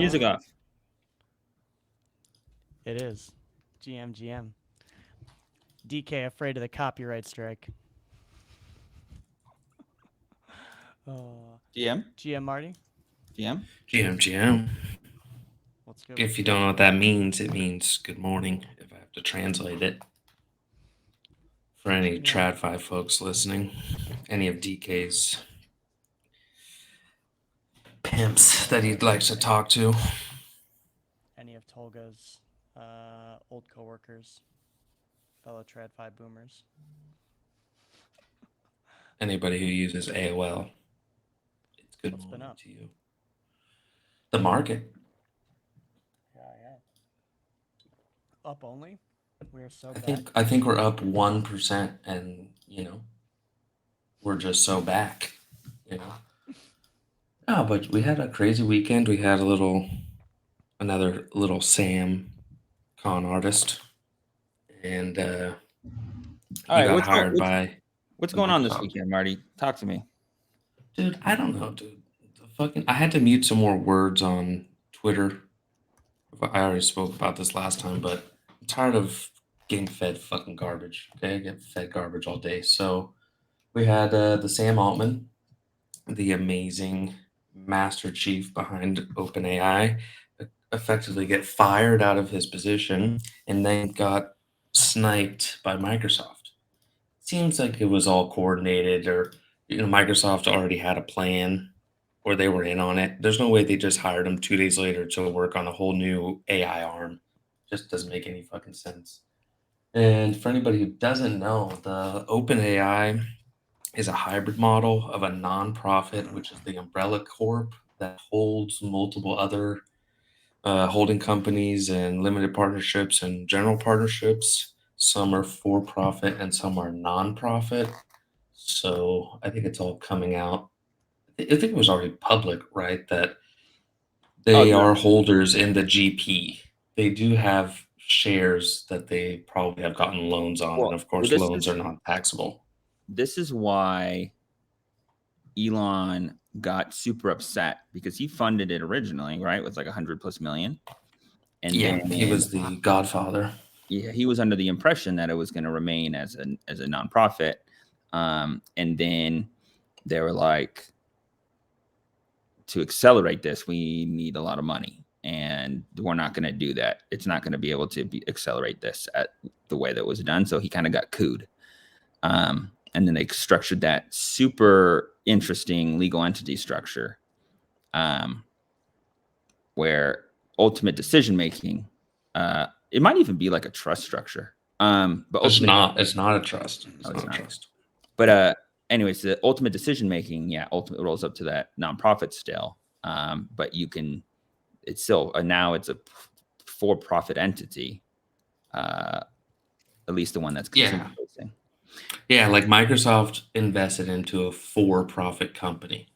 Music off. It is. GM. DK afraid of the copyright strike. GM? GM Marty, GM? GM. what's good? If you don't know what that means, it means good morning, if I have to translate it. For any Yeah. TradFi folks listening, any of DK's pimps that he'd like to talk to. Any of Tolga's old coworkers, fellow TradFi boomers. Anybody who uses AOL, it's good What's been morning up? to you. The market. Yeah. Up only? We're so I think we're up 1%, and we're just so back. Oh, but we had a crazy weekend. We had another little Sam con artist, and he All right, got hired by what's going on this Microsoft. weekend, Marty? Talk to me. Dude, I don't know, dude. I had to mute some more words on Twitter. I already spoke about this last time, but I'm tired of getting fed fucking garbage. Okay, I get fed garbage all day. So we had the Sam Altman, the amazing master chief behind OpenAI, effectively get fired out of his position and then got sniped by Microsoft. Seems like it was all coordinated, or Microsoft already had a plan, or they were in on it. There's no way they just hired him 2 days later to work on a whole new AI arm. Just doesn't make any fucking sense. And for anybody who doesn't know, the OpenAI is a hybrid model of a nonprofit, which is the umbrella corp that holds multiple other holding companies and limited partnerships and general partnerships. Some are for profit and some are nonprofit. So I think it's all coming out. I think it was already public, right? That they are holders in the GP. They do have shares that they probably have gotten loans on, and of course, loans are not taxable. This is why Elon got super upset, because he funded it originally, right, with like 100+ million. And then he was the godfather. Yeah, he was under the impression that it was going to remain as a nonprofit, and then they were like, to accelerate this, we need a lot of money, and we're not going to do that. It's not going to be able to accelerate this at the way that was done. So he kind of got cooed. And then they structured that super interesting legal entity structure, where ultimate decision making, it might even be like a trust structure. But it's not a trust. It's not a trust. But anyways, the ultimate decision making, ultimately rolls up to that nonprofit still. But it's still now it's a for-profit entity, at least the one that's consumer facing. Yeah, like Microsoft invested into a for-profit company.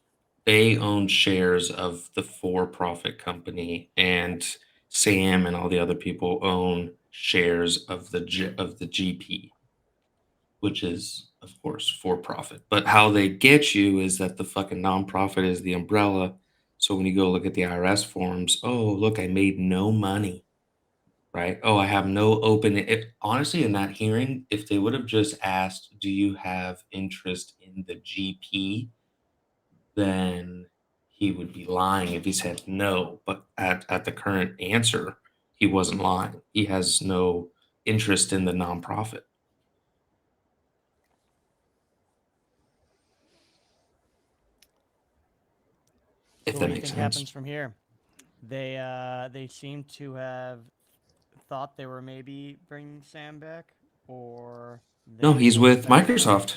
They own shares of the for-profit company, and Sam and all the other people own shares of the GP, which is, of course, for-profit. But how they get you is that the fucking nonprofit is the umbrella. So when you go look at the IRS forms, oh, look, I made no money. Right? Oh, I have no open. Honestly, in that hearing, if they would have just asked, "Do you have interest in the GP?" then he would be lying if he said no. But at the current answer, he wasn't lying. He has no interest in the nonprofit. If that makes sense. Happens from here? They seem to have thought they were maybe bringing Sam back, or no, he's with Microsoft.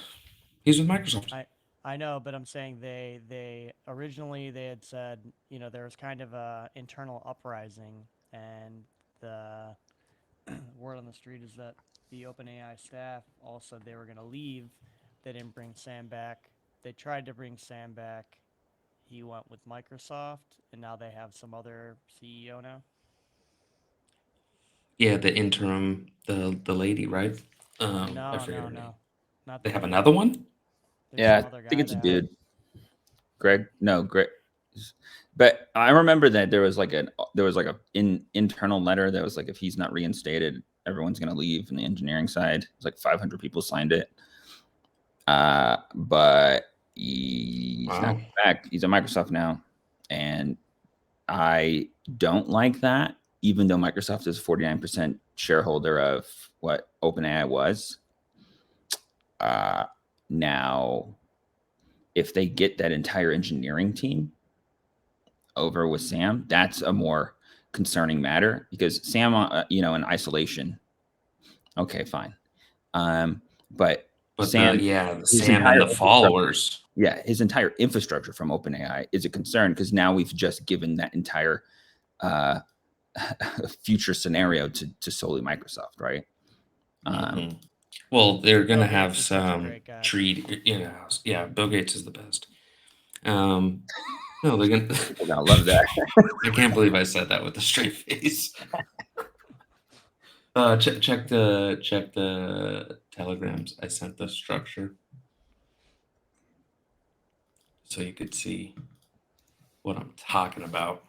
He's with Microsoft. I know, but I'm saying they originally they had said, there was kind of a internal uprising, and the word on the street is that the OpenAI staff also, they were going to leave. They didn't bring Sam back. They tried to bring Sam back. He went with Microsoft, and now they have some other CEO now. Yeah, the interim, the lady, right? No. Not they have another one? I think it's a dude. Greg. No, Greg. But I remember that there was like an internal letter that was like, if he's not reinstated, everyone's gonna leave in the engineering side. It's like 500 people signed it. But he's not back. He's at Microsoft now, and I don't like that. Even though Microsoft is a 49% shareholder of what OpenAI was. Now, if they get that entire engineering team over with Sam, that's a more concerning matter, because Sam, in isolation, okay, fine. But Sam, Sam and the followers. Yeah, his entire infrastructure from OpenAI is a concern, because now we've just given that entire future scenario to solely Microsoft, right? Well, they're gonna Bill have Gates is such a some great guy. treat in house. Yeah, Bill Gates is the best. No, they're gonna. People gonna love that. I can't believe I said that with a straight face. Check the telegrams I sent the structure, so you could see what I'm talking about.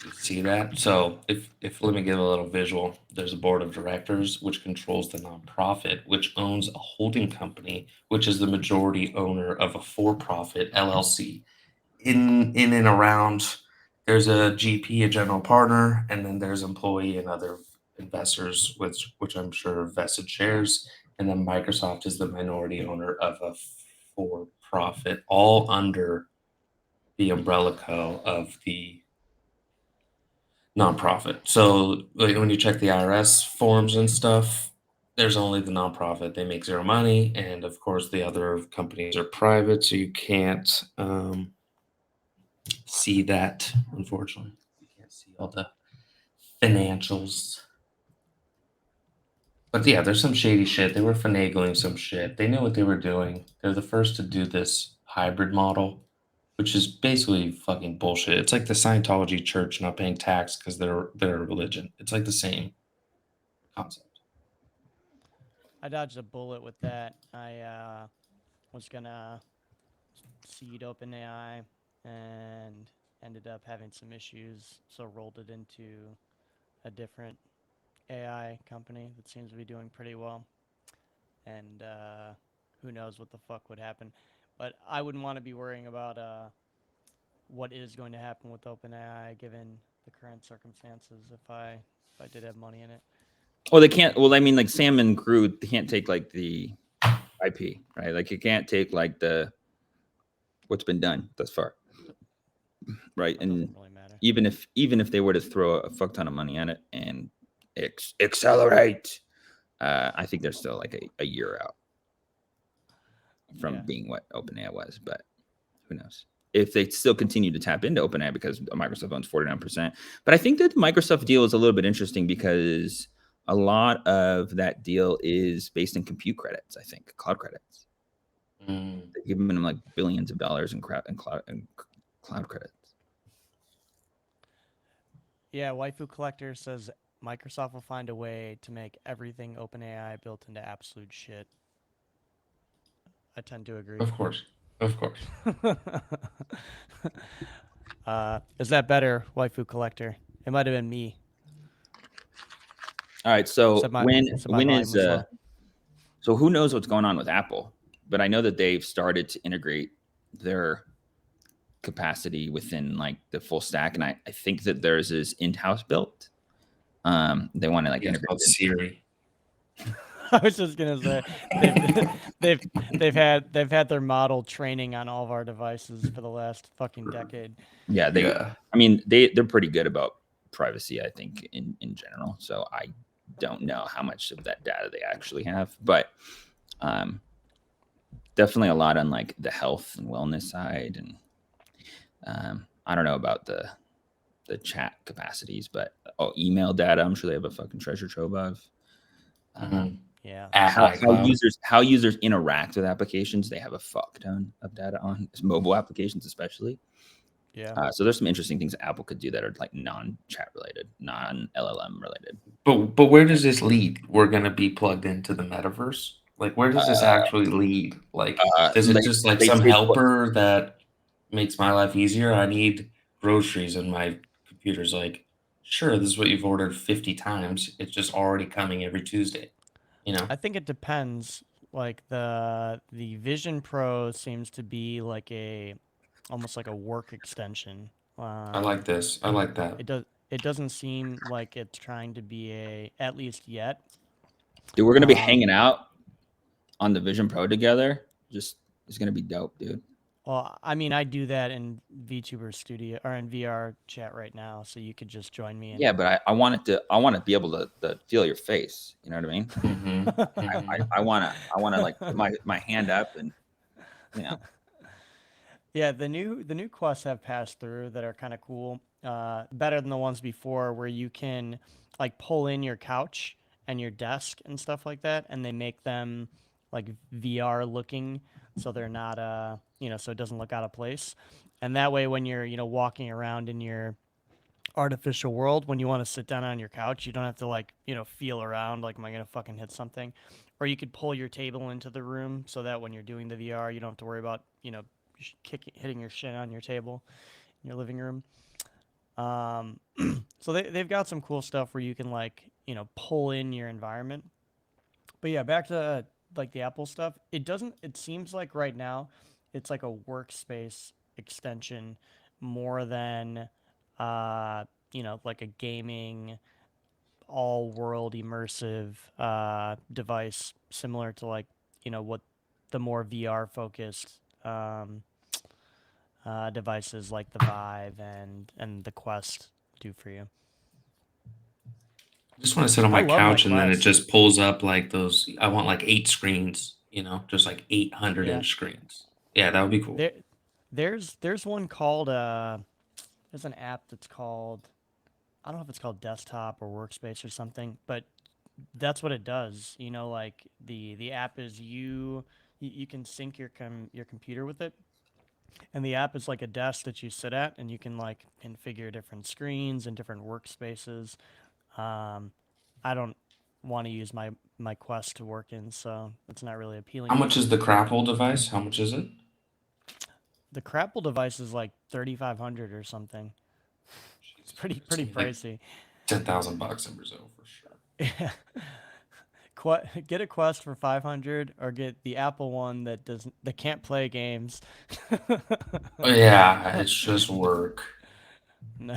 You see that? So if let me give a little visual. There's a board of directors which controls the nonprofit, which owns a holding company, which is the majority owner of a for-profit LLC. In and around, there's a GP, a general partner, and then there's employee and other investors, which I'm sure are vested shares. And then Microsoft is the minority owner of a for-profit, all under the umbrella co of the nonprofit. So when you check the IRS forms and stuff, there's only the nonprofit. They make zero money, and of course the other companies are private, so you can't see that. Unfortunately, you can't see all the financials. But yeah, there's some shady shit. They were finagling some shit. They knew what they were doing. They're the first to do this hybrid model, which is basically fucking bullshit. It's like the Scientology church not paying tax because they're a religion. It's like the same concept. I dodged a bullet with that. I was gonna seed OpenAI and ended up having some issues, so rolled it into a different AI company that seems to be doing pretty well. And who knows what the fuck would happen. But I wouldn't want to be worrying about what is going to happen with OpenAI given the current circumstances if I did have money in it. Well, they can't. Well, I mean, like Sam and Groot, they can't take like the IP, right? Like you can't take like the what's been done thus far, right? That doesn't really matter. even if they were to throw a fuck ton of money at it and accelerate, I think they're still like a year out from being what OpenAI was. But who knows? If they still continue to tap into OpenAI, because Microsoft owns 49%. But I think that the Microsoft deal is a little bit interesting because a lot of that deal is based in compute credits, I think, cloud credits. They give them like billions of dollars in cloud credits. Yeah, Waifu Collector says Microsoft will find a way to make everything OpenAI built into absolute shit. I tend to agree. Of course. Is that better, Waifu Collector? It might have been me. All right, so so who knows what's going on with Apple? But I know that they've started to integrate their capacity within like the full stack, and I think that theirs is in-house built. They want to like integrate Siri. I was just gonna say they've had their model training on all of our devices for the last fucking decade. Yeah, I mean they're pretty good about privacy, I think, in general. So I don't know how much of that data they actually have, but definitely a lot on like the health and wellness side, and I don't know about the chat capacities, but email data, I'm sure they have a fucking treasure trove of. Yeah. How users interact with applications, they have a fuck ton of data on mobile applications, especially. Yeah. So there's some interesting things Apple could do that are like non-chat related, non-LLM related. But where does this lead? We're gonna be plugged into the metaverse. Like, where does this actually lead? Like, is it just like some basically, helper that makes my life easier? I need groceries, and my computer's like, sure, this is what you've ordered 50 times. It's just already coming every Tuesday, you know? I think it depends. Like the Vision Pro seems to be like almost like a work extension. I like this. I like that. It doesn't seem like it's trying to be at least yet. dude, we're gonna be Um, hanging out on the Vision Pro together. Just it's gonna be dope, dude. well, I mean, I do that in VTuber Studio or in VR chat right now, so you could just join me. Yeah, but I want to be able to feel your face. You know what I mean? Mm-hmm. Mm-hmm. I wanna like put my hand up and you know. Yeah, the new quests have passed through that are kind of cool. Better than the ones before, where you can like pull in your couch and your desk and stuff like that, and they make them like VR looking, so they're not so it doesn't look out of place. And that way, when you're walking around in your artificial world, when you want to sit down on your couch, you don't have to like feel around like, am I gonna fucking hit something? Or you could pull your table into the room so that when you're doing the VR, you don't have to worry about hitting your shin on your table in your living room. Um, so they've got some cool stuff where you can like pull in your environment. But yeah, back to like the Apple stuff. It doesn't. It seems like right now, it's like a workspace extension more than, like a gaming all world immersive device, similar to like what the more VR focused devices like the Vive and the Quest do for you. I just want to sit on I my love my couch and then it Quest. just pulls up like those. I want like 8 screens, just like 800 Yeah, inch screens. Yeah, that would be cool. there there's one called there's an app that's called, I don't know if it's called desktop or workspace or something, but that's what it does. Like the app is you can sync your computer with it, and the app is like a desk that you sit at, and you can like configure different screens and different workspaces. Um, I don't want to use my Quest to work in, so it's not really appealing How to much me. is the Crapple device? How much is it? The Crapple device is like 3,500 or something. It's Jesus pretty Christ, pretty I mean, like pricey. $10,000 in Brazil for sure. Yeah. Get a Quest for 500 or get the Apple one that can't play games. Oh, yeah, it's just work. No,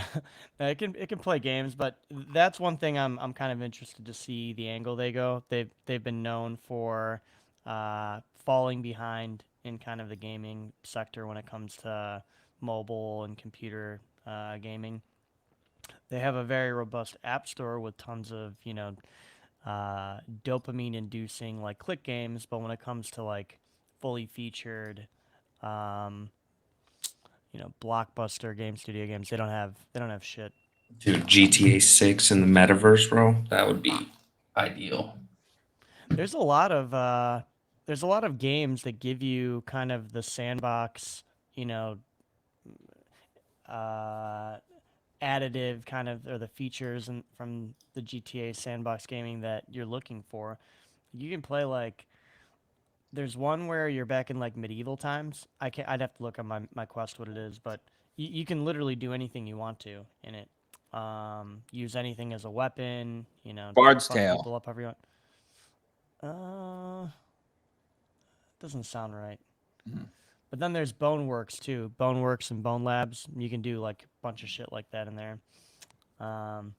no, it can play games, but that's one thing I'm kind of interested to see the angle they go. They've been known for falling behind in kind of the gaming sector when it comes to mobile and computer gaming. They have a very robust app store with tons of dopamine inducing like click games, but when it comes to like fully featured um, blockbuster game studio games, they don't have shit. Dude, GTA 6 in the metaverse, bro, that would be ideal. There's a lot of games that give you kind of the sandbox, you know, uh, additive kind of, or the features from the GTA sandbox gaming that you're looking for. You can play like, there's one where you're back in like medieval times. I'd have to look on my Quest what it is, but you can literally do anything you want to in it. Use anything as a weapon, Bard's fuck Tale. people up however you want. Doesn't sound right. Mhm. But then there's Boneworks too. Boneworks and Bone Labs. You can do like a bunch of shit like that in there. Um,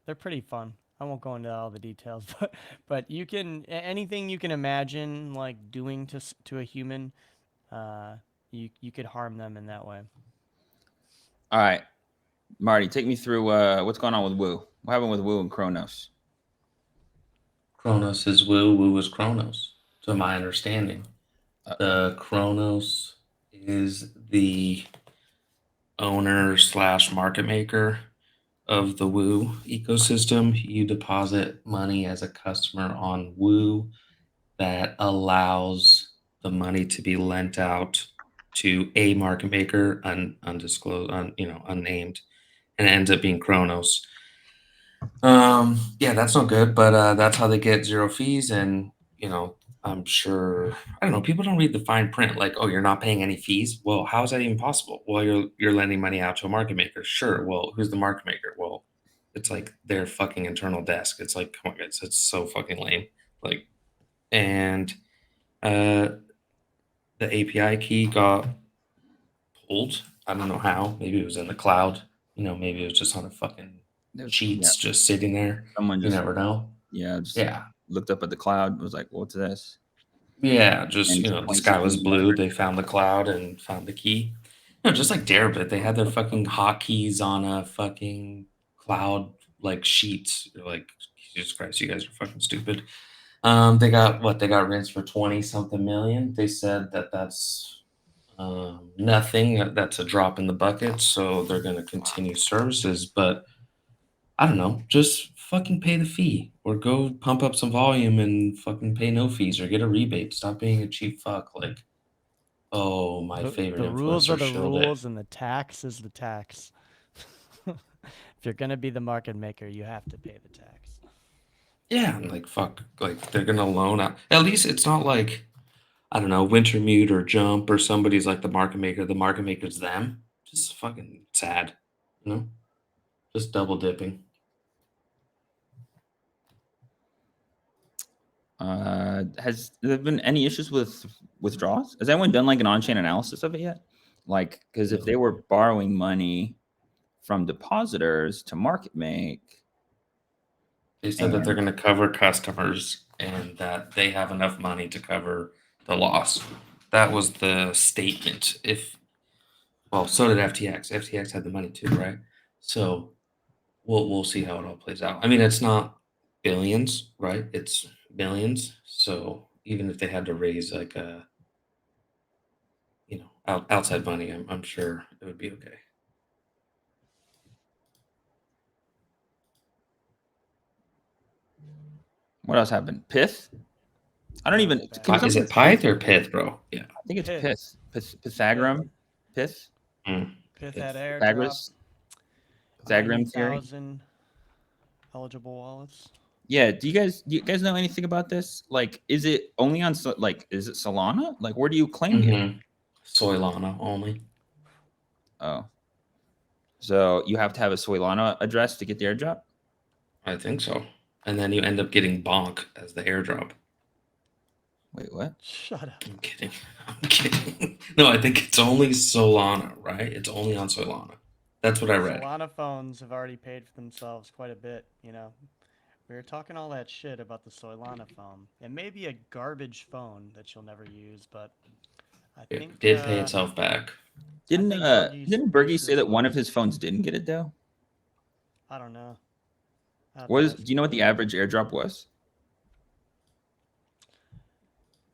they're pretty fun. I won't go into all the details, but you can anything you can imagine like doing to a human, you could harm them in that way. All right, Marty, take me through what's going on with Woo. What happened with Woo and Kronos? Kronos is Woo, Woo is Kronos, to my understanding. Uh-oh. The Kronos is the owner slash market maker of the Woo ecosystem. You deposit money as a customer on Woo that allows the money to be lent out to a market maker, undisclosed, unnamed, and it ends up being Kronos. Yeah, that's no good, but that's how they get zero fees, and I'm sure, I don't know, people don't read the fine print. Like, oh, you're not paying any fees. Well, how is that even possible? Well, you're lending money out to a market maker. Sure. Well, who's the market maker? Well, it's like their fucking internal desk. It's like, come on, guys, it's so fucking lame. Like, and uh, the API key got pulled. I don't know how. Maybe it was in the cloud. Maybe it was just on a fucking Yeah, sheets just sitting there. someone You just never know. just Yeah. looked up at the cloud and was like, "What's this?" Yeah, just And the sky was 2016 blue. They found the cloud and found the key. Just like Darebit, they had their fucking hotkeys on a fucking cloud like sheets. You're like, Jesus Christ, you guys are fucking stupid. They got what? They got rinsed for 20 something million. They said that that's nothing. That's a drop in the bucket. So they're going to continue services, but I don't know, just fucking pay the fee or go pump up some volume and fucking pay no fees or get a rebate. Stop being a cheap fuck. Like, oh, my favorite The rules are influencer the shilled it. rules, and the tax is the tax. If you're gonna be the market maker, you have to pay the tax. Yeah, and like fuck, like they're gonna loan out. At least it's not like I don't know, Wintermute or Jump or somebody's like the market maker. The market maker's them. Just fucking sad, you know. Just double dipping. Has there been any issues with withdrawals? Has anyone done like an on-chain analysis of it yet? Like, because if No. they were borrowing money from depositors to market make, They said that they're and gonna cover customers and that they have enough money to cover the loss. That was the statement. Well, so did FTX. FTX had the money too, right? So we'll see how it all plays out. I mean, it's not billions, right? It's millions. So even if they had to raise like a outside money, I'm sure it would be okay. what else happened? Pyth? I don't even. Back. Can Is someone it explain Pyth to or me? Pith, bro? Yeah. I think it's Pyth. Pythagorean. Pyth. Mm. Pyth Pyth. had airdrop, Pythagoras. Pythagorean theory. 90,000 eligible wallets. Yeah. Do you guys know anything about this? Like, is it only on is it Solana? Like, where do you claim it? Mm-hmm. Solana only. Oh, so you have to have a Solana address to get the airdrop. I think so. And then you end up getting Bonk as the airdrop. Wait, what? Shut up. I'm kidding. I'm kidding. No, I think it's only Solana, right? It's only on Solana. That's what I read. Solana phones have already paid for themselves quite a bit, We were talking all that shit about the Solana phone. It may be a garbage phone that you'll never use, but I think It did pay itself back. Didn't think Bergie's didn't Bergie pushed say this that one one. of his phones didn't get it though? I don't know. Do you know what the average airdrop was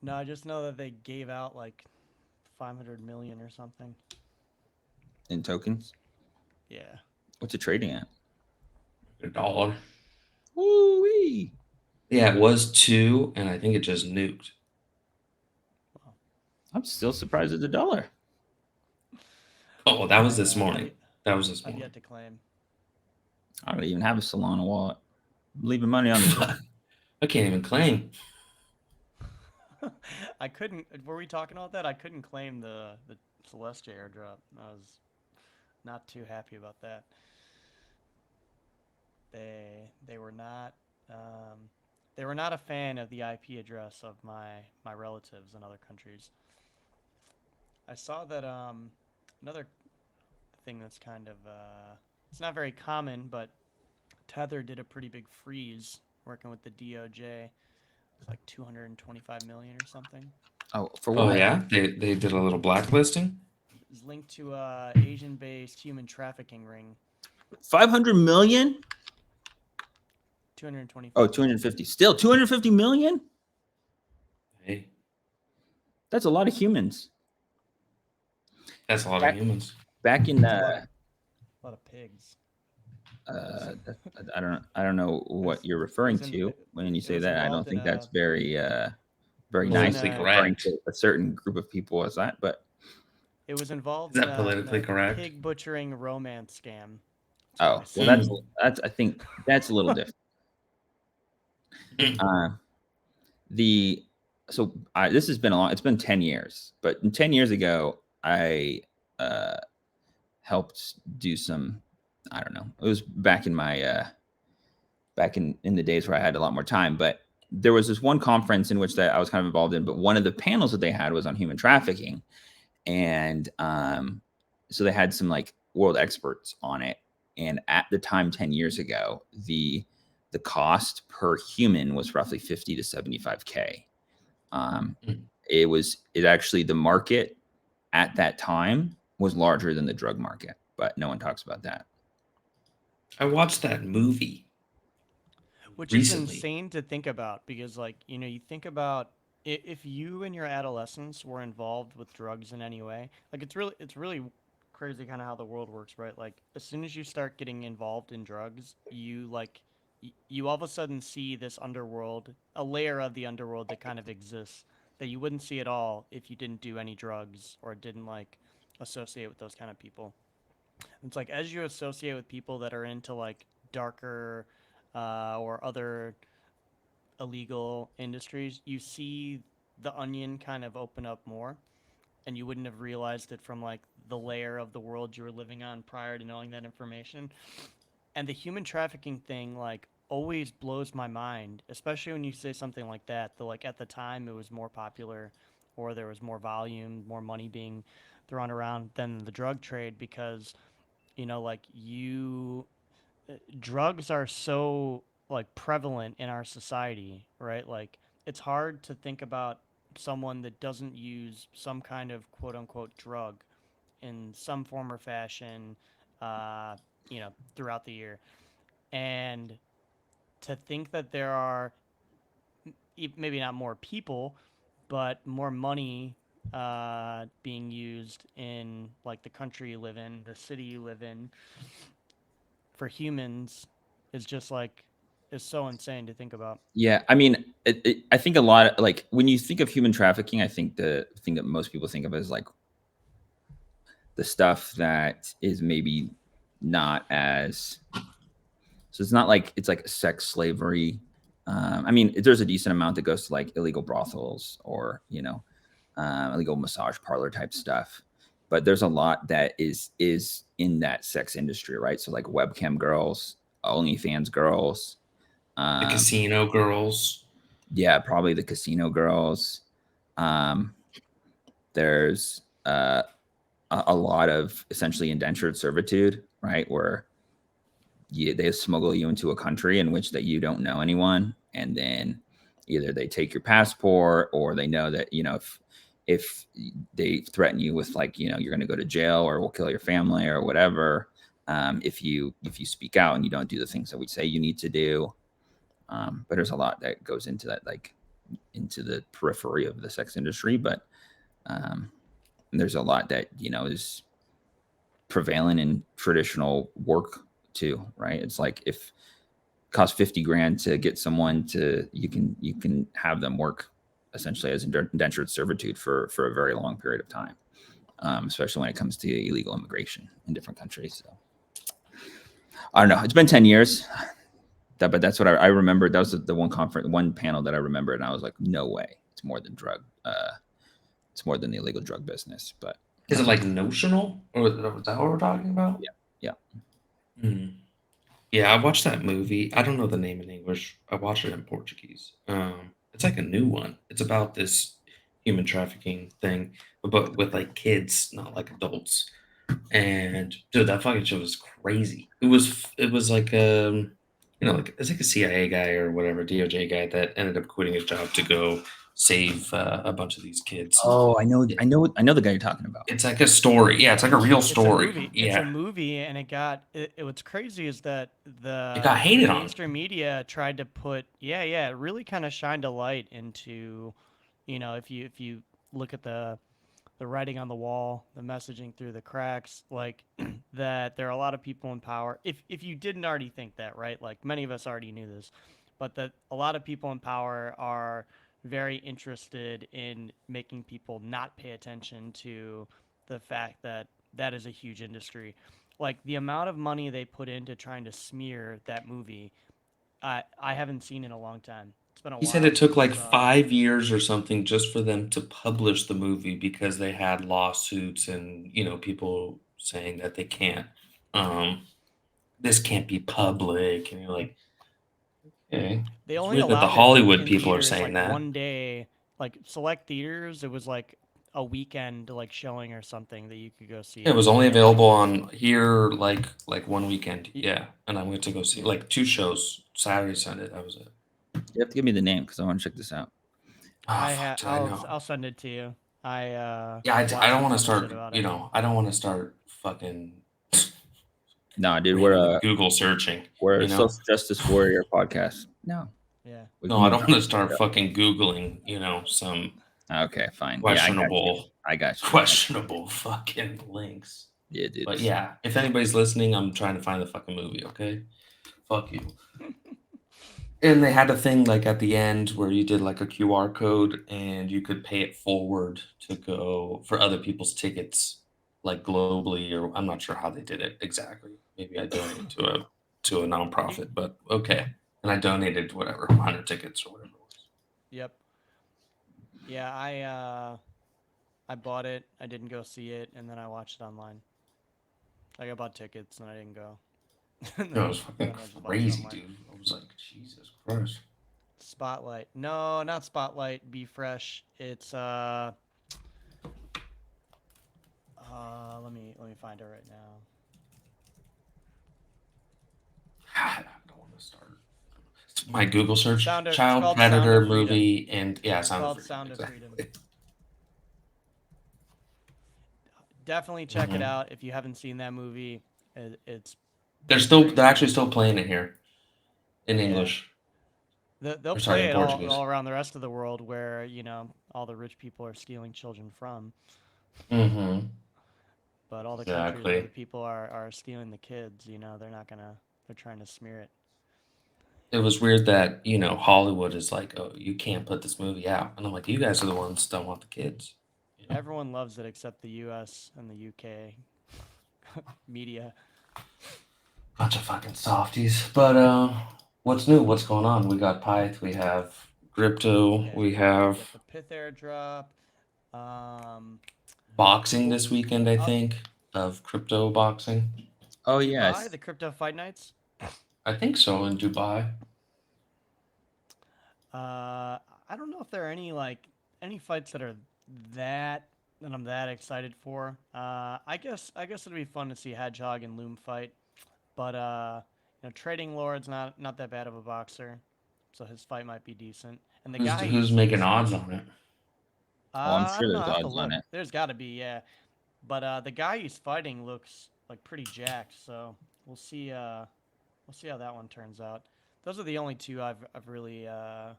No, I just know that they gave out like 500 million or something. in tokens? Yeah. What's it trading at? $1. Woo-wee. Yeah, it was 2, and I think it just nuked. I'm still surprised it's $1. Oh, that was this morning. That was this I've morning. yet to claim. I don't even have a Solana wallet. I'm leaving money on the I can't even claim. I couldn't. Were we talking about that? I couldn't claim the Celestia airdrop. I was not too happy about that. They were not a fan of the IP address of my relatives in other countries. I saw that another thing that's kind of it's not very common, but Tether did a pretty big freeze working with the DOJ. It's like 225 million or something. Oh, for Oh what? yeah, they did a little blacklisting. It's linked to a Asian-based human trafficking ring. 500 million? 225. Oh, 250. Still 250 million? Hey, That's a lot of humans. that's a lot of humans. Back in a lot of pigs. I don't know what you're referring to when you say that. I don't think that's very very nice. Politically Referring correct. to a certain group of people as that, but It was involved Is in that a politically correct? pig butchering romance scam. oh, well, that's I think that's a little different. The this has been it's been 10 years, but 10 years ago, I helped do some, I don't know, it was back in my, back in the days where I had a lot more time, but there was this one conference in which that I was kind of involved in, but one of the panels that they had was on human trafficking. And so they had some like world experts on it. And at the time, 10 years ago, the cost per human was roughly 50 to 75K. It actually, the market at that time was larger than the drug market, but no one talks about that. I watched that movie. Which recently. is insane to think about because, like, you know, you think about if you in your adolescence were involved with drugs in any way, like, it's really crazy kind of how the world works, right? Like, as soon as you start getting involved in drugs, you like you all of a sudden see this underworld, a layer of the underworld that kind of exists that you wouldn't see at all if you didn't do any drugs or didn't like associate with those kind of people. It's like as you associate with people that are into like darker or other illegal industries, you see the onion kind of open up more, and you wouldn't have realized it from like the layer of the world you were living on prior to knowing that information. And the human trafficking thing, like, always blows my mind, especially when you say something like that. The like at the time it was more popular, or there was more volume, more money being thrown around than the drug trade because you know like you drugs are so like prevalent in our society, right? Like it's hard to think about someone that doesn't use some kind of quote unquote drug in some form or fashion, uh, throughout the year. And to think that there are maybe not more people, but more money being used in like the country you live in, the city you live in, for humans is just like is so insane to think about. Yeah, I mean, I think a lot of like when you think of human trafficking, I think the thing that most people think of is like the stuff that is maybe not as, so it's not like it's like sex slavery. I mean, there's a decent amount that goes to like illegal brothels or illegal massage parlor type stuff, but there's a lot that is in that sex industry, right? So like webcam girls, OnlyFans girls, The casino girls. yeah, probably the casino girls. Um, there's a lot of essentially indentured servitude, right? Where they smuggle you into a country in which that you don't know anyone, and then either they take your passport or they know that if they threaten you with like you're going to go to jail or we'll kill your family or whatever, if you speak out and you don't do the things that we say you need to do. But there's a lot that goes into that, like into the periphery of the sex industry, but there's a lot that is prevalent in traditional work too, right? It's like if it costs 50 grand to get someone to, you can have them work essentially as indentured servitude for a very long period of time, especially when it comes to illegal immigration in different countries. So I don't know. It's been 10 years. But that's what I remember. That was the one panel that I remember, and I was like, no way, it's more than drug. It's more than the illegal drug business. But Is it like notional, or is that what we're talking about? Yeah. Yeah, I watched that movie. I don't know the name in English. I watched it in Portuguese. It's like a new one. It's about this human trafficking thing, but with like kids, not like adults. And dude, that fucking show was crazy. It was like like it's like a CIA guy or whatever, DOJ guy that ended up quitting his job to go save a bunch of these kids. Oh, I know the guy you're talking about. It's like a story. Yeah, it's like a real story. It's a movie. Yeah, It's a movie, and it got what's crazy is that it got hated on. mainstream media tried to put it really kind of shined a light into, if you look at the writing on the wall, the messaging through the cracks, like that there are a lot of people in power. If you didn't already think that, right? Like many of us already knew this, but that a lot of people in power are very interested in making people not pay attention to the fact that that is a huge industry. Like the amount of money they put into trying to smear that movie, I haven't seen in a long time. been a He while. said it took since I like saw it. 5 years or something just for them to publish the movie because they had lawsuits and people saying that they can't. Um, this can't be public, and you're like, okay, They it's only weird that the allowed it Hollywood in people are theaters saying like that. one day, like select theaters. It was like a weekend like showing or something that you could go see Yeah, it it. was only available on here like one weekend. Y- Yeah, and I went to go see Yeah. like 2 shows, Saturday, Sunday. That was it. You have to give me the name because I want to check this out. Oh fuck, did I know? I'll send it to you. I Yeah, I watched don't a want to ton of start. shit about it. I don't want to start fucking No, dude, randomly Google searching. we're a You know? social justice warrior podcast. No, Yeah. we No, can I move don't on. want to start fucking Googling. Some Okay, fine. Yeah, I got you. questionable, I got you. questionable fucking links. Yeah, dude. But yeah, if anybody's listening, I'm trying to find the fucking movie. Okay, fuck you. And they had a thing like at the end where you did like a QR code and you could pay it forward to go for other people's tickets, like globally, or I'm not sure how they did it exactly. Maybe I donated to a nonprofit, but okay. And I donated whatever 100 tickets or whatever it was. Yep. Yeah, I bought it. I didn't go see it, and then I watched it online. Like I bought tickets and I didn't go. And No, it then- was fucking then I just watched it crazy, online. dude. I was like, Jesus Christ. Spotlight. No, not Spotlight. Be Fresh. It's let me find it right now. I don't want to start. My Google search: Sound of- it's child called Sound predator of Freedom. movie, and yeah, Sound of called Freedom. Sound of exactly. Freedom. Definitely check Mhm. it out if you haven't seen that movie. It's They're actually still playing it here in Yeah. English. they'll Or sorry, play in it Portuguese. all around the rest of the world where all the rich people are stealing children from, Mm-hmm. but all the countries Exactly. where the people are stealing the kids, they're trying to smear it. It was weird that Hollywood is like, oh, you can't put this movie out, and I'm like, you guys are the ones that don't want the kids. Everyone loves it except the U.S. and the U.K. media. Bunch of fucking softies. But what's new? What's going on? We got Pyth. We have crypto. Yeah, we have the Pyth airdrop. boxing this weekend. I Uh, think of crypto boxing. Oh Dubai, yes. the crypto fight nights. I think so in Dubai. I don't know if there are any fights that are that I'm that excited for. I guess it'd be fun to see Hedgehog and Loom fight, but Trading Lord's not that bad of a boxer, so his fight might be decent. And the guy Who's making odds on it? Oh, I'm I sure don't know. there's I have to odds on look. it. There's got to be, yeah. But the guy he's fighting looks like pretty jacked, so we'll see. We'll see how that one turns out. Those are the only two I really have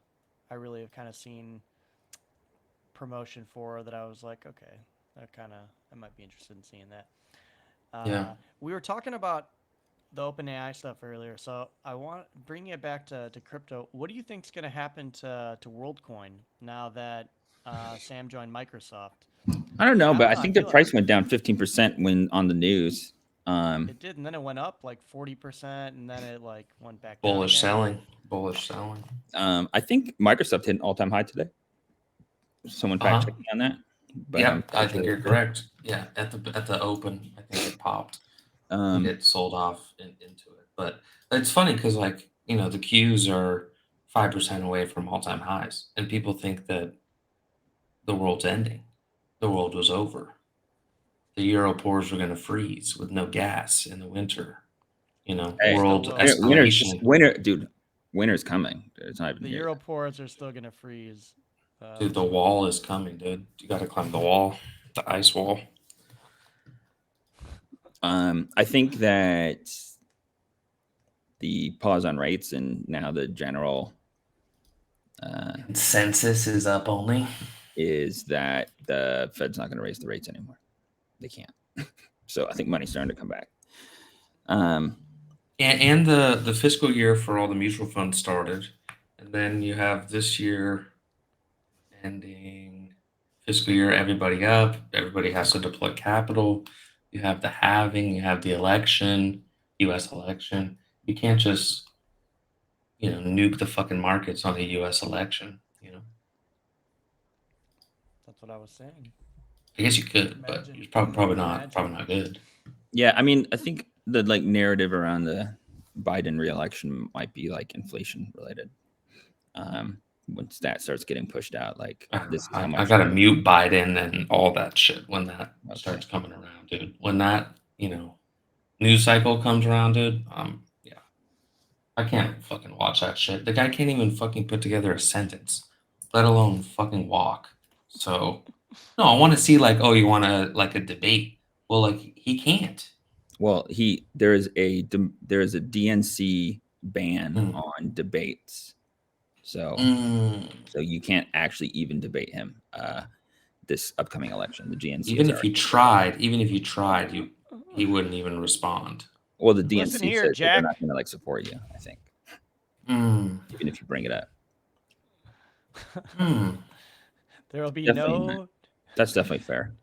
kind of seen promotion for that I was like, okay, I might be interested in seeing that. Yeah. We were talking about the OpenAI stuff earlier, so I want bringing it back to crypto. What do you think's going to happen to WorldCoin now that Sam joined Microsoft? I don't know, I but don't I know, I think the feel like- price went down 15% when on the news. It did, and then it went up like 40%, and then it like went back down Bullish again. selling. Bullish selling. I think Microsoft hit an all-time high today. Someone fact check me on that. But Yeah, I'm I pretty think sure. you're correct. Yeah, at the open, I think it popped. It sold off into it. But it's funny because the Qs are 5% away from all-time highs, and people think that the world's ending. The world was over. The Euro pores were going to freeze with no gas in the winter. Hey, World Still will. escalation. Winter's coming. It's not even The here Euro yet. pores are still gonna freeze. Dude, the wall is coming, dude. You got to climb the wall, the ice wall. I think that the pause on rates and now the general Consensus is up only. is that the Fed's not going to raise the rates anymore. They can't. So I think money's starting to come back. And the fiscal year for all the mutual funds started, and then you have this year ending fiscal year, everybody up, everybody has to deploy capital. You have the halving, you have the election, U.S. election. You can't just nuke the fucking markets on a U.S. election. That's what I was saying. I guess you could, but Imagine. it's probably Imagine. not good. Yeah, I mean, I think the like narrative around the Biden reelection might be like inflation related. Once that starts getting pushed out, like this is how I much. gotta mute Biden and all that shit when that Okay. starts coming around, dude. When that news cycle comes around, dude. Yeah, I can't fucking watch that shit. The guy can't even fucking put together a sentence, let alone fucking walk. So, no, I want to see like, oh, you want a debate? Well, like he can't. Well, there is a DNC ban on debates, so you can't actually even debate him this upcoming election. The DNC Even if you tried, he wouldn't even respond. Well, the Listen DNC here, says that they're Jack. not going to like support you. I think, even if you bring it up, There will be Definitely no. not. That's definitely fair.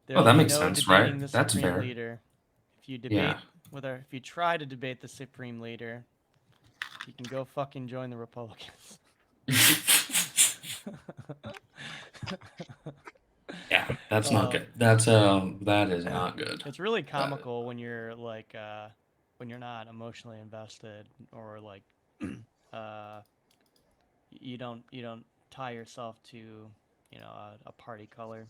There Oh, will that be makes no sense, debating right? the That's Supreme fair. Leader. If you debate if you try to debate the Supreme Leader, you can go fucking join the Republicans. Yeah, that's not good. That is not good. It's really comical when you're like when you're not emotionally invested or like you don't tie yourself to a party color.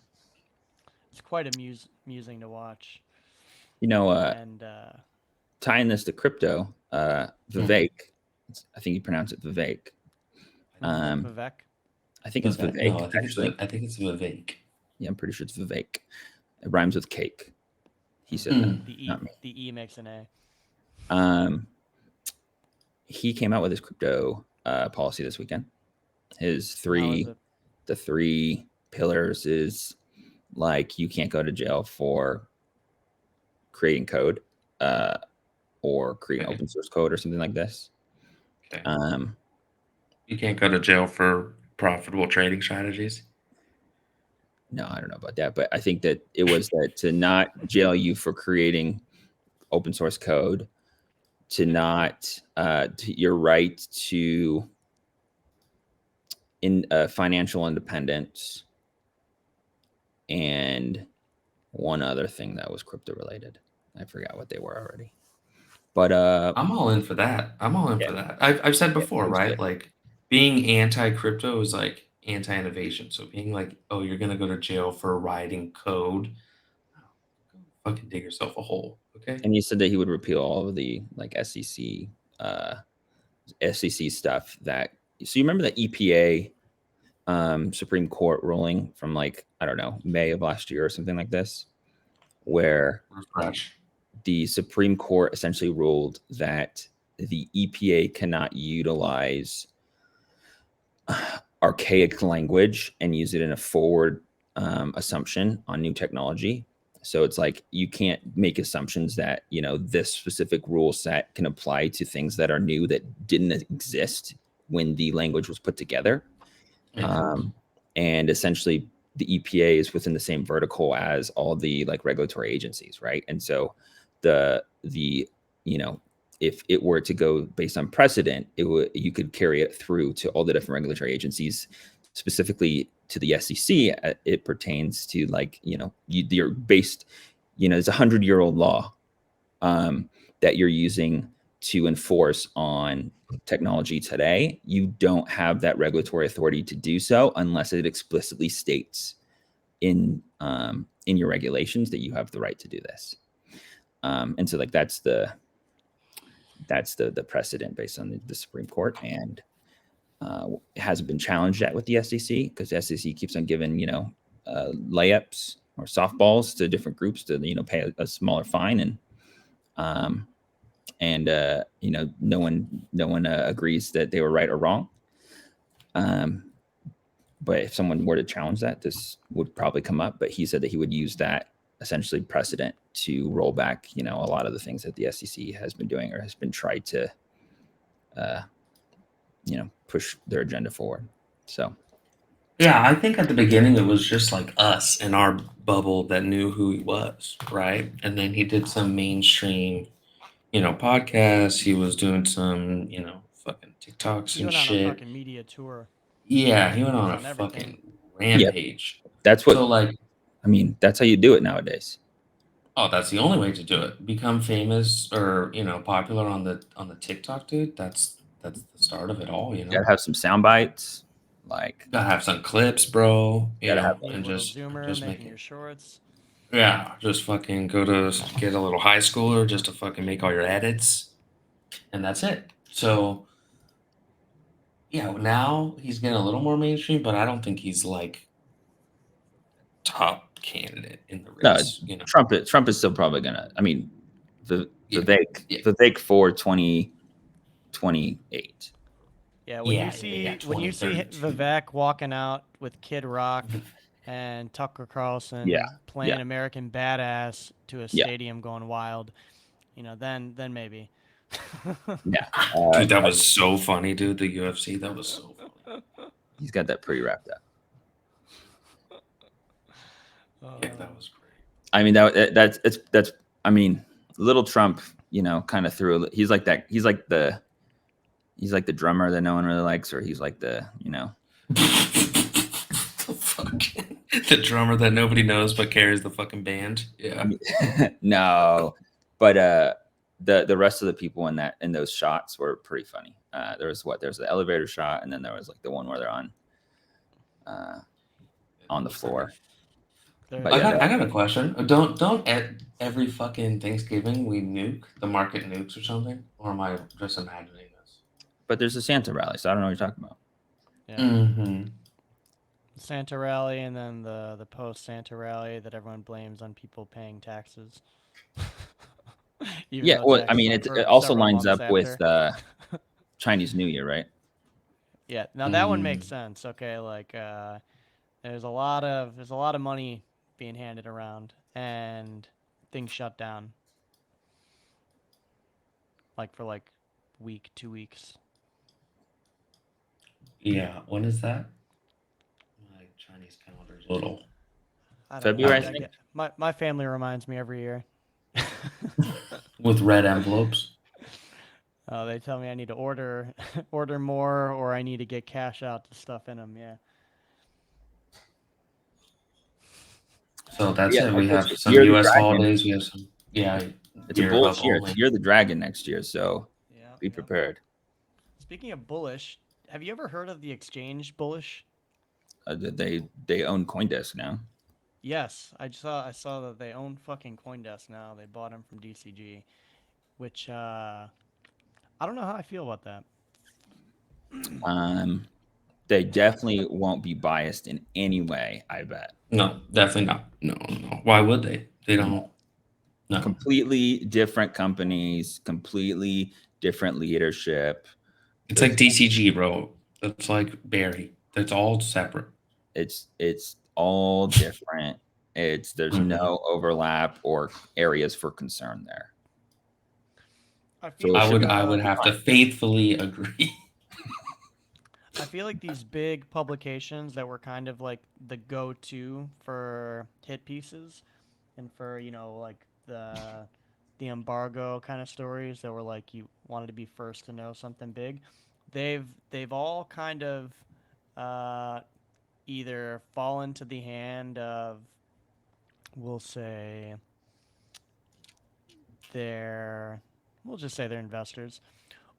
It's quite amusing to watch. And tying this to crypto, Vivek, I think you pronounce it Vivek. Vivek. I think it's Vivek. No, I think it's Vivek. Yeah, I'm pretty sure it's Vivek. It rhymes with cake. He said that. The E makes an A. He came out with his crypto policy this weekend. The 3 pillars is like you can't go to jail for creating code or creating open source code or something like this. Okay. You can't go to jail for profitable trading strategies. No, I don't know about that, but I think that it was that to not jail you for creating open source code, to not to your right to financial independence, and one other thing that was crypto related. I forgot what they were already. But I'm all in for that. For that. I've said before, right? Like being anti-crypto is like anti-innovation. So being like, oh, you're gonna go to jail for writing code, fucking dig yourself a hole, okay? And he said that he would repeal all of the like SEC stuff. So you remember the EPA Supreme Court ruling from like I don't know May of last year or something like this, where the Supreme Court essentially ruled that the EPA cannot utilize archaic language and use it in a forward assumption on new technology. So it's like you can't make assumptions that this specific rule set can apply to things that are new that didn't exist when the language was put together. And essentially the EPA is within the same vertical as all the like regulatory agencies, right? And so if it were to go based on precedent, you could carry it through to all the different regulatory agencies, specifically to the SEC. It pertains to like you're based, it's 100-year-old law that you're using to enforce on technology today. You don't have that regulatory authority to do so unless it explicitly states in your regulations that you have the right to do this. And so like that's the precedent based on the Supreme Court, and it hasn't been challenged yet with the SEC because the SEC keeps on giving layups or softballs to different groups to pay a smaller fine, and no one agrees that they were right or wrong. But if someone were to challenge that, this would probably come up. But he said that he would use that essentially precedent to roll back, a lot of the things that the SEC has been doing or has been tried to, push their agenda forward. So, yeah, I think at the beginning it was just like us in our bubble that knew who he was, right? And then he did some mainstream, podcasts. He was doing some, fucking TikToks He and went on a shit. fucking media tour. Yeah, he went on a on everything. fucking rampage. That's what So like, I mean. That's how you do it nowadays. oh, that's the only way to do it. Become famous or popular on the TikTok, dude. That's the start of it all. You gotta have some sound bites. Like Gotta have some clips, bro. Gotta have Need a And little just zoomer make making it. your shorts. Yeah, just fucking go to get a little high schooler just to fucking make all your edits, and that's it. So yeah, now he's getting a little more mainstream, but I don't think he's like top candidate in the no, race. Trump is still probably gonna. I mean, Yeah. Vivek for 2028. Yeah, when Yeah, you see yeah, when you see 2032. Vivek walking out with Kid Rock and Tucker Carlson Yeah, playing yeah. American Badass to a Yeah. stadium going wild, then maybe. Yeah, Dude, that was so funny, dude. The UFC, that was so funny. he's got that pretty wrapped up. Yeah, that was great. I mean that's. I mean, little Trump, kind of threw. He's like that. He's like the drummer that no one really likes, or he's like the. The drummer that nobody knows but carries the fucking band. Yeah. No, but the rest of the people in those shots were pretty funny. There's the elevator shot, and then there was like the one where they're on the floor. But I got a question. Don't every fucking Thanksgiving we nuke the market nukes or something, or am I just imagining this? But there's a Santa rally, so I don't know what you're talking about. Yeah. Mm-hmm. Santa rally, and then the post Santa rally that everyone blames on people paying taxes. Yeah, well, I mean, it also lines up with Chinese New Year, right? Yeah, now that one makes sense. Okay, like there's a lot of money being handed around, and things shut down. Like for week, 2 weeks. Yeah, when is that? My Chinese calendar's a little. February, I think. My family reminds me every year. With red envelopes. They tell me I need to order more, or I need to get cash out to stuff in them. Yeah. So that's it. We have some Year of the U.S. Dragon. holidays. We have some. Yeah. It's a bullish year. It's Year of the Dragon next year, so be prepared. Speaking of bullish, have you ever heard of the exchange bullish? They own CoinDesk now. Yes, I saw that they own fucking CoinDesk now. They bought them from DCG, which I don't know how I feel about that. They definitely won't be biased in any way, I bet. No, definitely not. No. Why would they? They don't. No. Completely different companies, completely different leadership. It's like DCG, bro. It's like Barry. It's all separate. It's all different. There's no overlap or areas for concern there. I would have to faithfully agree. I feel like these big publications that were kind of like the go-to for hit pieces and for, like the embargo kind of stories that were like you wanted to be first to know something big, they've all kind of either fallen to the hand of, we'll just say they're investors,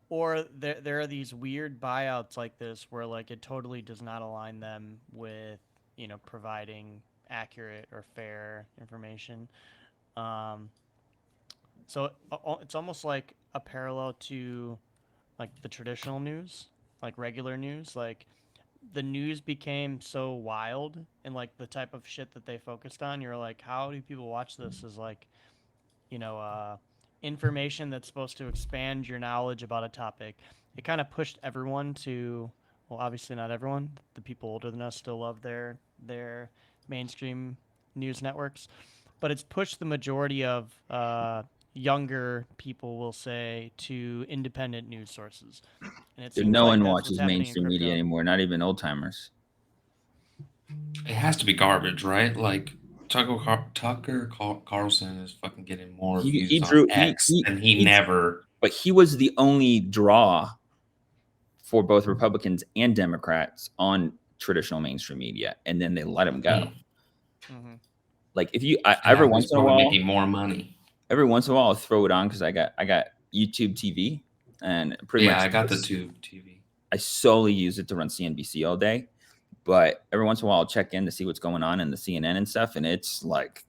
or there are these weird buyouts like this where like it totally does not align them with providing accurate or fair information. So it's almost like a parallel to like the traditional news, like regular news. Like the news became so wild and like the type of shit that they focused on, you're like, how do people watch this as like information that's supposed to expand your knowledge about a topic? It kind of pushed everyone to, well, obviously not everyone. The people older than us still love their mainstream news networks, but it's pushed the majority of younger people, will say, to independent news sources. And it seems no like one that's watches what's happening in mainstream media crypto. anymore, not even old timers. It has to be garbage, right? Like Tucker Carlson is fucking getting more views on X than he never. But he was the only draw for both Republicans and Democrats on traditional mainstream media, and then they let them go. Like if you, every once in a while, making more money. Every once in a while, I'll throw it on because I got YouTube TV, and pretty much I got the Tube TV. I solely use it to run CNBC all day, but every once in a while, I'll check in to see what's going on in the CNN and stuff, and it's like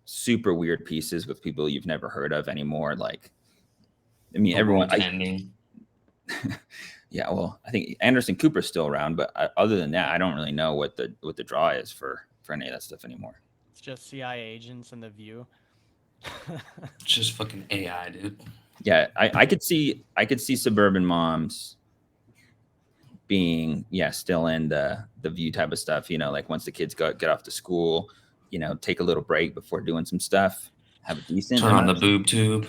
super weird pieces with people you've never heard of anymore. Like, I mean, everyone. Yeah, well, I think Anderson Cooper's still around, but other than that, I don't really know what the draw is for any of that stuff anymore. It's just CIA agents and The View. It's just fucking AI, dude. Yeah, I could see suburban moms being still in the View type of stuff. You know, like once the kids get off to school, you know, take a little break before doing some stuff, have a decent turn on the boob tube,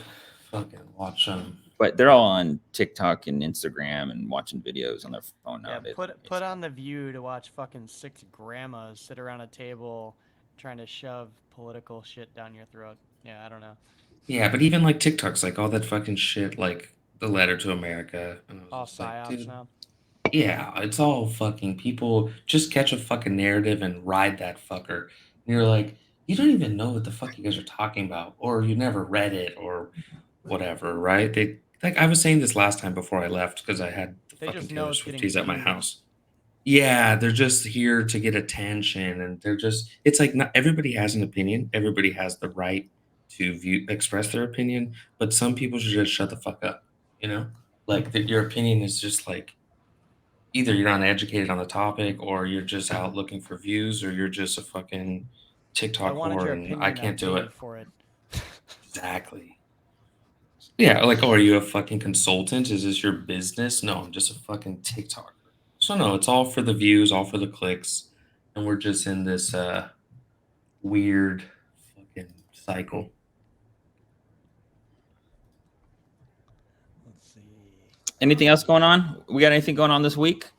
fucking watch them. But they're all on TikTok and Instagram and watching videos on their phone now. Yeah, put on The View to watch fucking 6 grandmas sit around a table trying to shove political shit down your throat. Yeah, I don't know. Yeah, but even like TikTok's like all that fucking shit, like the letter to America. And I was all just like, psyops dude, now. Yeah, it's all fucking people just catch a fucking narrative and ride that fucker. And you're like, you don't even know what the fuck you guys are talking about, or you never read it, or whatever, right? They like I was saying this last time before I left because I had the They fucking just know Taylor it's getting Swifties at my views. house. Yeah, they're just here to get attention, and they're just it's like not everybody has an opinion. Everybody has the right to express their opinion, but some people should just shut the fuck up, you know? Like your opinion is just like either you're not educated on the topic or you're just out looking for views or you're just a fucking I TikTok wanted whore your and opinion. I can't do paid it. for it. Exactly. Yeah, like, oh, are you a fucking consultant? Is this your business? No, I'm just a fucking TikToker. So no, it's all for the views, all for the clicks, and we're just in this weird fucking cycle. Let's see. Anything else going on? We got anything going on this week?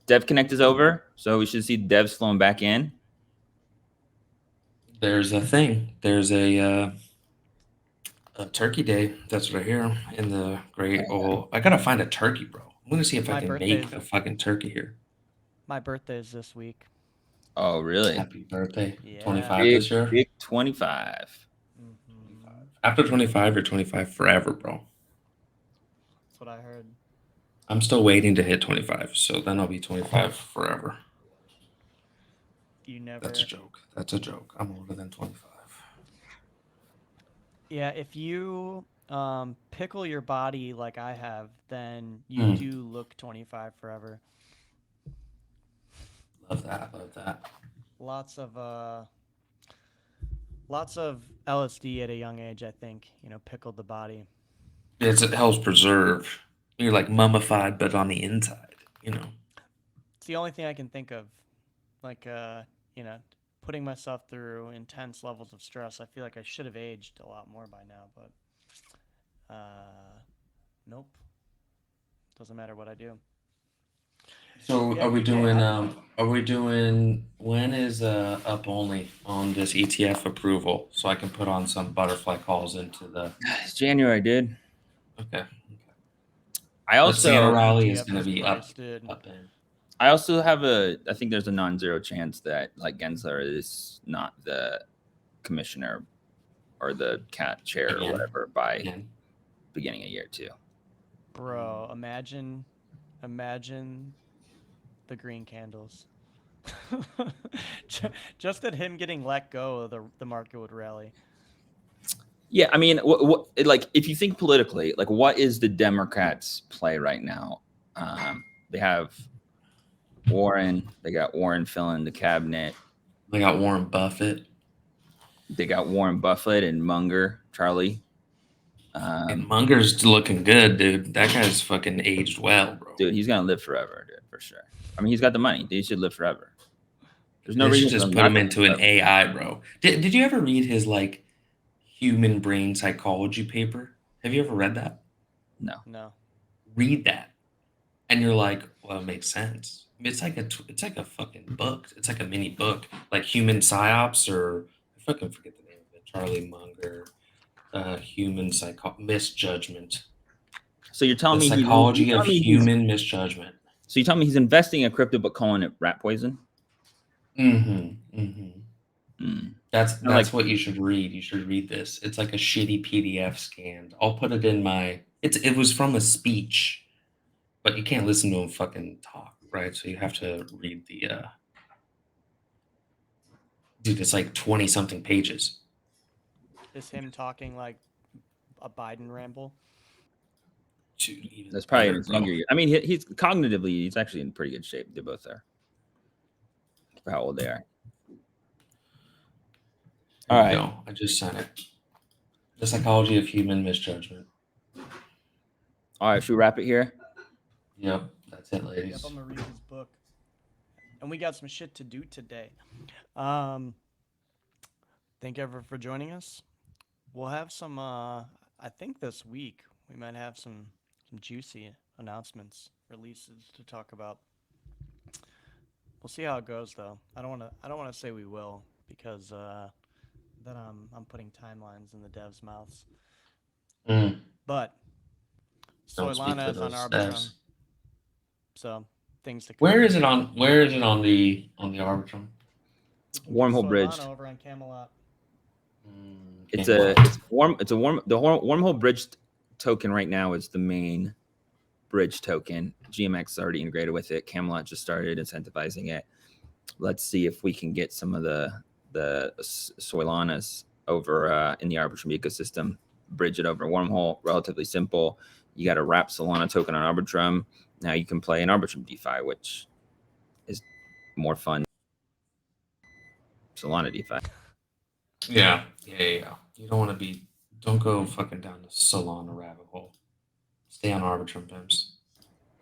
Dev Connect is over, so we should see devs flowing back in. There's a thing. There's a Turkey Day. That's what I hear in the great old. I gotta find a turkey, bro. I'm gonna see if I My can birthday- make a fucking turkey here. My birthday is this week. Oh, really? Happy birthday. Yeah. 25 this year? Big 25. After 25, you're 25 forever, bro. That's what I heard. I'm still waiting to hit 25, so then I'll be 25 forever. You never. That's a joke. That's a joke. I'm older than 25. Yeah, if you pickle your body like I have, then you do look 25 forever. Love that. Love that. Lots of LSD at a young age, I think. You know, pickled the body. It helps preserve. You're like mummified, but on the inside, you know. It's the only thing I can think of. Like, you know, putting myself through intense levels of stress. I feel like I should have aged a lot more by now, but nope. Doesn't matter what I do. So Yeah, are we good day. doing when is up only on this ETF approval so I can put on some butterfly calls into the It's January, dude. Okay. I The Santa also rally is ETF going to be up priced, dude. in. I also have I think there's a non-zero chance that like Gensler is not the commissioner or the cat chair Again. or whatever by Again. beginning of year 2. Bro, imagine the green candles. Just at him getting let go, the market would rally. Yeah, I mean, like if you think politically, like what is the Democrats' play right now? They have Warren. They got Warren filling the cabinet. They got Warren Buffett. They got Warren Buffett and Munger, Charlie. And Munger's looking good, dude. That guy's fucking aged well, bro. Dude, he's gonna live forever, dude, for sure. I mean, he's got the money. He should live forever. There's no They should reason just for put not him to into live an forever. AI, bro. Did you ever read his like human brain psychology paper? Have you ever read that? No. Read that, and you're like, well, it makes sense. It's like a fucking book. It's like a mini book, like human psyops or I fucking forget the name of it. Charlie Munger, human misjudgment. So you're telling The me psychology of human misjudgment. So you tell me he's investing in crypto but calling it rat poison? Mm-hmm. Mm-hmm. Mm. That's like- what you should read. You should read this. It's like a shitty PDF scanned. I'll put it in my. It was from a speech, but you can't listen to him fucking talk, right? So you have to read the. Dude, it's like 20 something pages. Is him talking like a Biden ramble? Dude, even That's probably in better, his bro. younger year. I mean, he's cognitively, he's actually in pretty good shape. They both are. For how old they are. There All you right. go. I just sent it. The psychology of human misjudgment. All right, should we wrap it here? Yep, that's it, ladies. Yep, I'm gonna read his book. And we got some shit to do today. Thank you everyone for joining us. We'll have some I think this week we might have some juicy announcements, releases to talk about. We'll see how it goes though. I don't wanna say we will because then I'm putting timelines in the devs' mouths. Mm. But Don't speak Solana for is on those Arbitrum. devs. So things to come. Where is it on the Arbitrum? You can do Wormhole Solana bridged. over on Camelot. It's Can't a lie. wormhole bridged token right now is the main bridge token. GMX is already integrated with it. Camelot just started incentivizing it. Let's see if we can get some of the Solanas over in the Arbitrum ecosystem. Bridge it over Wormhole. Relatively simple. You got to wrap Solana token on Arbitrum. Now you can play an Arbitrum DeFi, which is more fun. Solana DeFi. Yeah. You don't go fucking down the Solana rabbit hole. Stay on Arbitrum, pimps.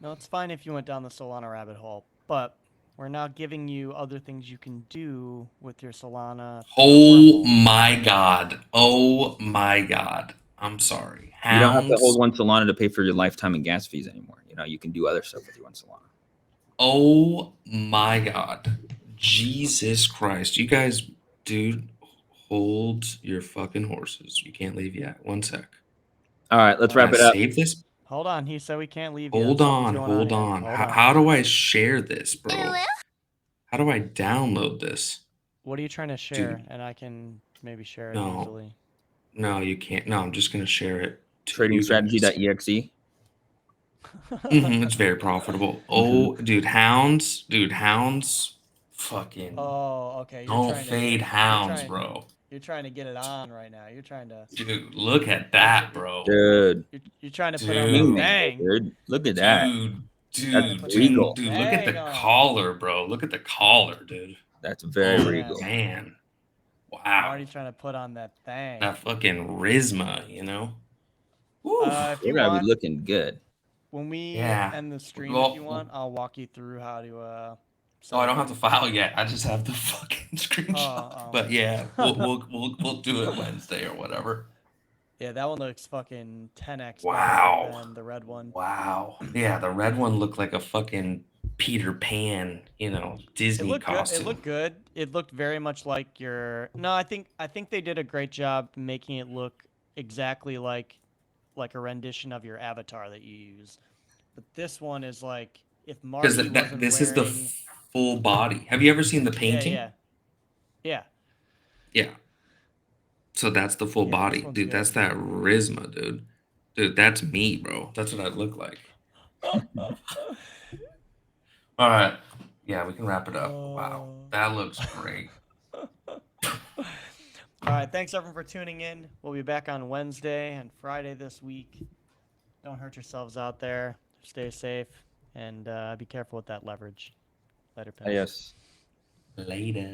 No, it's fine if you went down the Solana rabbit hole, but we're now giving you other things you can do with your Solana. Oh my god. Oh my god. I'm sorry. You don't have to Hounds. hold one Solana to pay for your lifetime and gas fees anymore. You know, you can do other stuff with your one Solana. Oh my god. Jesus Christ. You guys, dude, hold your fucking horses. You can't leave yet. 1 sec. All right, let's Can wrap I it up. save this? Hold on, he said we can't leave yet. Hold Something's on. going Hold here. on. Hold on. How do I share this, bro? How do I download this? What are you trying to share? And I can maybe share it No. easily. No, you can't. No, I'm just going to share it to Trading you guys. strategy.exe. It's very profitable. Oh, dude, hounds. Fucking Oh, okay. don't fade hounds, bro. You're trying to get it on right now. You're trying to. Dude, look at that, bro. Dude. You're trying to put on Dude. the bang. Dude, look at that. Dude, regal. dude, look at the Bang on. collar, bro. Look at the collar, dude. That's very Oh, regal. man. Wow. Marty trying to put on that thing. That fucking charisma, you know? Woo. If you We're gonna want, be looking good. when we Yeah. end the stream, Well, if you want, I'll walk you through how to. Oh, I don't have to file yet. I just have the fucking screenshot. Oh. But yeah, we'll do it Wednesday or whatever. Yeah, that one looks fucking 10x Wow. better than the red one. Wow. Yeah, the red one looked like a fucking Peter Pan, you know, Disney costume. It looked good. It looked very much like your. No, I think they did a great job making it look exactly like a rendition of your avatar that you use. But this one is like if Marty wasn't this wearing... is the full body. Have you ever seen the painting? Yeah. So that's the full body, this one's dude. good. That's that charisma, dude. Dude, that's me, bro. That's what I look like. All right. Yeah, we can wrap it up. Wow, that looks great. All right, thanks everyone for tuning in. We'll be back on Wednesday and Friday this week. Don't hurt yourselves out there. Stay safe and be careful with that leverage. Later, pals. Yes. Later.